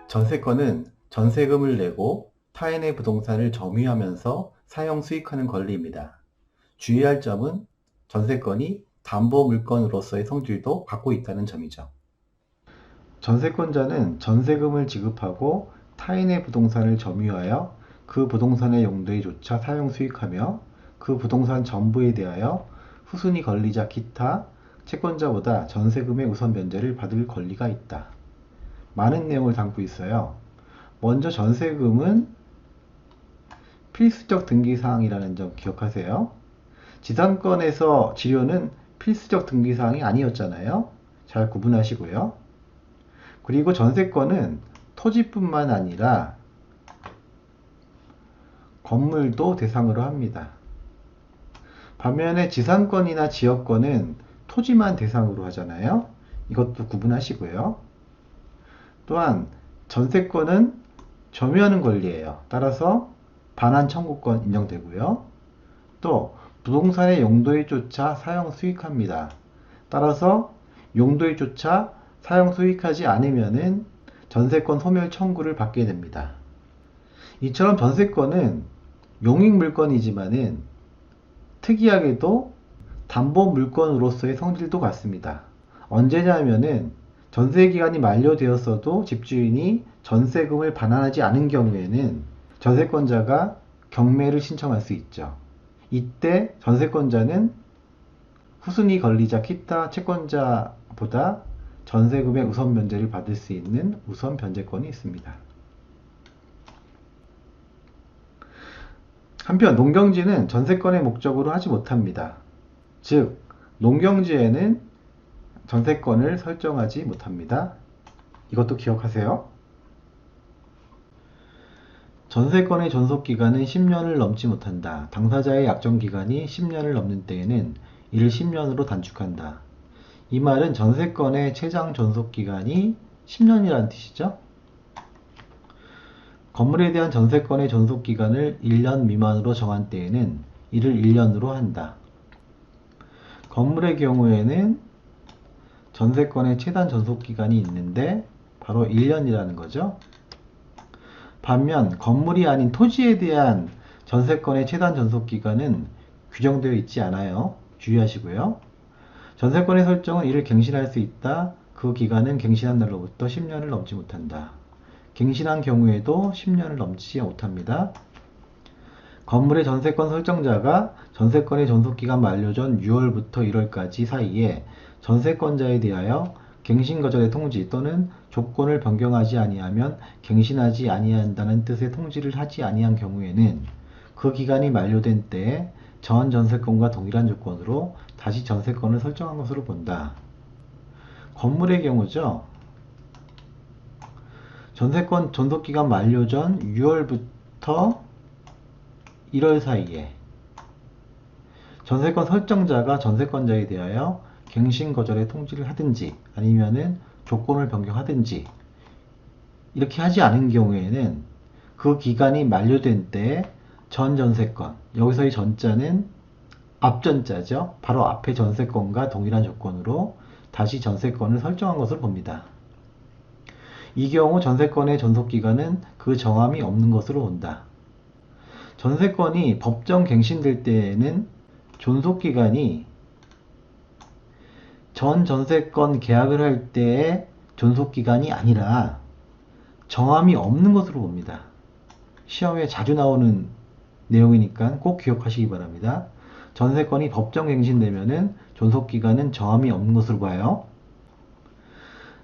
전세권은 전세금을 내고 타인의 부동산을 점유하면서 사용 수익하는 권리입니다. 주의할 점은 전세권이 담보물건으로서의 성질도 갖고 있다는 점이죠. 전세권자는 전세금을 지급하고 타인의 부동산을 점유하여 그 부동산의 용도에 조차 사용 수익하며 그 부동산 전부에 대하여 후순위 권리자 기타 채권자보다 전세금의 우선 변제를 받을 권리가 있다. 많은 내용을 담고 있어요. 먼저 전세금은 필수적 등기사항이라는 점 기억하세요. 지상권에서 지료는 필수적 등기사항이 아니었잖아요. 잘 구분하시고요. 그리고 전세권은 토지뿐만 아니라 건물도 대상으로 합니다. 반면에 지상권이나 지역권은 토지만 대상으로 하잖아요. 이것도 구분하시고요. 또한 전세권은 점유하는 권리예요. 따라서 반환 청구권 인정되고요. 또 부동산의 용도에 쫓아 사용 수익합니다. 따라서 용도에 쫓아 사용 수익하지 않으면은 전세권 소멸 청구를 받게 됩니다. 이처럼 전세권은 용익 물건이지만은 특이하게도 담보 물건으로서의 성질도 같습니다. 언제냐면은 전세 기간이 만료되었어도 집주인이 전세금을 반환하지 않은 경우에는 전세권자가 경매를 신청할 수 있죠. 이때 전세권자는 후순위 권리자 기타 채권자보다 전세금의 우선 변제를 받을 수 있는 우선 변제권이 있습니다. 한편 농경지는 전세권의 목적으로 하지 못합니다. 즉 농경지에는 전세권을 설정하지 못합니다. 이것도 기억하세요. 전세권의 존속기간은 10년을 넘지 못한다. 당사자의 약정기간이 10년을 넘는 때에는 이를 10년으로 단축한다. 이 말은 전세권의 최장 존속기간이 10년이라는 뜻이죠. 건물에 대한 전세권의 존속기간을 1년 미만으로 정한 때에는 이를 1년으로 한다. 건물의 경우에는 전세권의 최단 존속기간이 있는데 바로 1년이라는 거죠. 반면 건물이 아닌 토지에 대한 전세권의 최단 존속기간은 규정되어 있지 않아요. 주의하시고요. 전세권의 설정은 이를 갱신할 수 있다. 그 기간은 갱신한 날로부터 10년을 넘지 못한다. 갱신한 경우에도 10년을 넘지 못합니다. 건물의 전세권 설정자가 전세권의 존속기간 만료 전 6월부터 1월까지 사이에 전세권자에 대하여 갱신거절의 통지 또는 조건을 변경하지 아니하면 갱신하지 아니한다는 뜻의 통지를 하지 아니한 경우에는 그 기간이 만료된 때에 전 전세권과 동일한 조건으로 다시 전세권을 설정한 것으로 본다. 건물의 경우죠. 전세권 존속기간 만료 전 6월부터 1월 사이에 전세권 설정자가 전세권자에 대하여 갱신거절의 통지를 하든지 아니면은 조건을 변경하든지 이렇게 하지 않은 경우에는 그 기간이 만료된 때에 전 전세권, 여기서의 전자는 앞전자죠. 바로 앞의 전세권과 동일한 조건으로 다시 전세권을 설정한 것으로 봅니다. 이 경우 전세권의 존속기간은 그 정함이 없는 것으로 본다. 전세권이 법정 갱신될 때에는 존속기간이 전 전세권 계약을 할 때의 존속기간이 아니라 정함이 없는 것으로 봅니다. 시험에 자주 나오는 내용이니까 꼭 기억하시기 바랍니다. 전세권이 법정 갱신되면은 존속기간은 정함이 없는 것으로 봐요.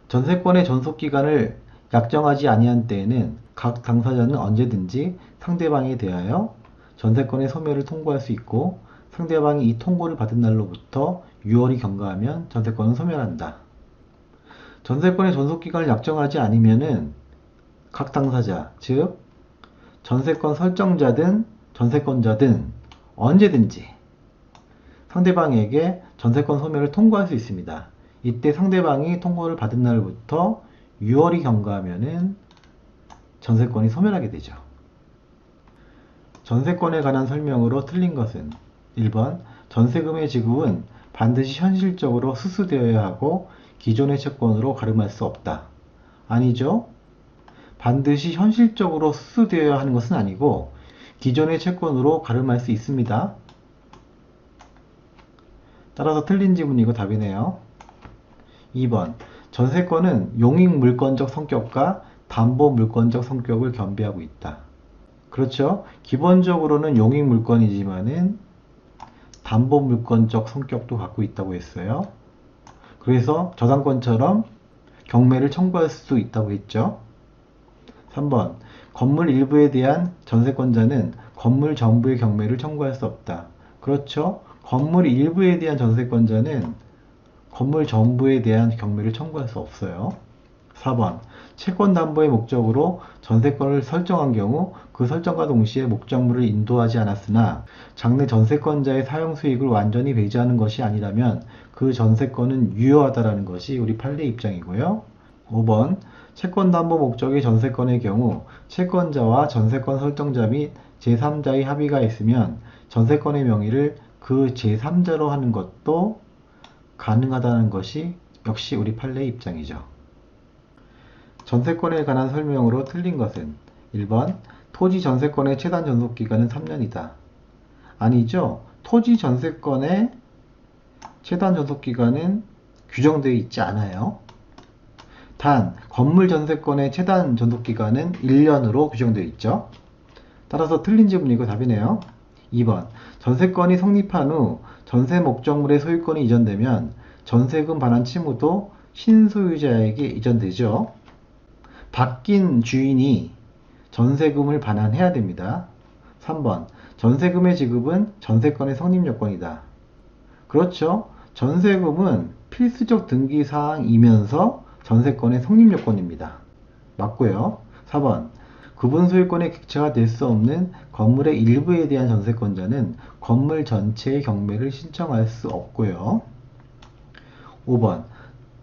전세권의 존속기간을 약정하지 아니한 때에는 각 당사자는 언제든지 상대방에 대하여 전세권의 소멸을 통고할 수 있고 상대방이 이 통고를 받은 날로부터 6월이 경과하면 전세권은 소멸한다. 전세권의 존속기간을 약정하지 않으면은 각 당사자, 즉 전세권 설정자든 전세권자든 언제든지 상대방에게 전세권 소멸을 통고할 수 있습니다. 이때 상대방이 통고를 받은 날부터 6월이 경과하면은 전세권이 소멸하게 되죠. 전세권에 관한 설명으로 틀린 것은 1번 전세금의 지급은 반드시 현실적으로 수수되어야 하고 기존의 채권으로 가름할 수 없다. 아니죠. 반드시 현실적으로 수수되어야 하는 것은 아니고 기존의 채권으로 가름할 수 있습니다. 따라서 틀린 지문이 이거 답이네요. 2번. 전세권은 용익물권적 성격과 담보물권적 성격을 겸비하고 있다. 그렇죠. 기본적으로는 용익물권이지만은 담보물권적 성격도 갖고 있다고 했어요. 그래서 저당권처럼 경매를 청구할 수 있다고 했죠. 3번. 건물 일부에 대한 전세권자는 건물 전부의 경매를 청구할 수 없다. 그렇죠. 건물 일부에 대한 전세권자는 건물 전부에 대한 경매를 청구할 수 없어요. 4번. 채권 담보의 목적으로 전세권을 설정한 경우 그 설정과 동시에 목적물을 인도하지 않았으나 장래 전세권자의 사용 수익을 완전히 배제하는 것이 아니라면 그 전세권은 유효하다라는 것이 우리 판례 입장이고요. 5번. 채권 담보 목적의 전세권의 경우 채권자와 전세권 설정자 및 제3자의 합의가 있으면 전세권의 명의를 그 제3자로 하는 것도 가능하다는 것이 역시 우리 판례의 입장이죠. 전세권에 관한 설명으로 틀린 것은 1번. 토지 전세권의 최단 전속기간은 3년이다. 아니죠. 토지 전세권의 최단 전속기간은 규정되어 있지 않아요. 단 건물 전세권의 최단 전속기간은 1년으로 규정되어 있죠. 따라서 틀린 지문이고 답이네요. 2번. 전세권이 성립한 후 전세 목적물의 소유권이 이전되면 전세금 반환 채무도 신소유자에게 이전되죠. 바뀐 주인이 전세금을 반환해야 됩니다. 3번. 전세금의 지급은 전세권의 성립 요건이다. 그렇죠. 전세금은 필수적 등기 사항이면서 전세권의 성립 요건입니다. 맞고요. 4번. 구분 소유권의 객체가 될 수 없는 건물의 일부에 대한 전세권자는 건물 전체의 경매를 신청할 수 없고요. 5번.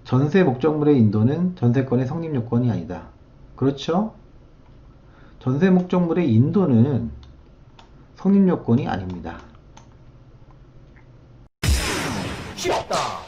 전세 목적물의 인도는 전세권의 성립 요건이 아니다. 그렇죠? 전세 목적물의 인도는 성립 요건이 아닙니다. 쉽다.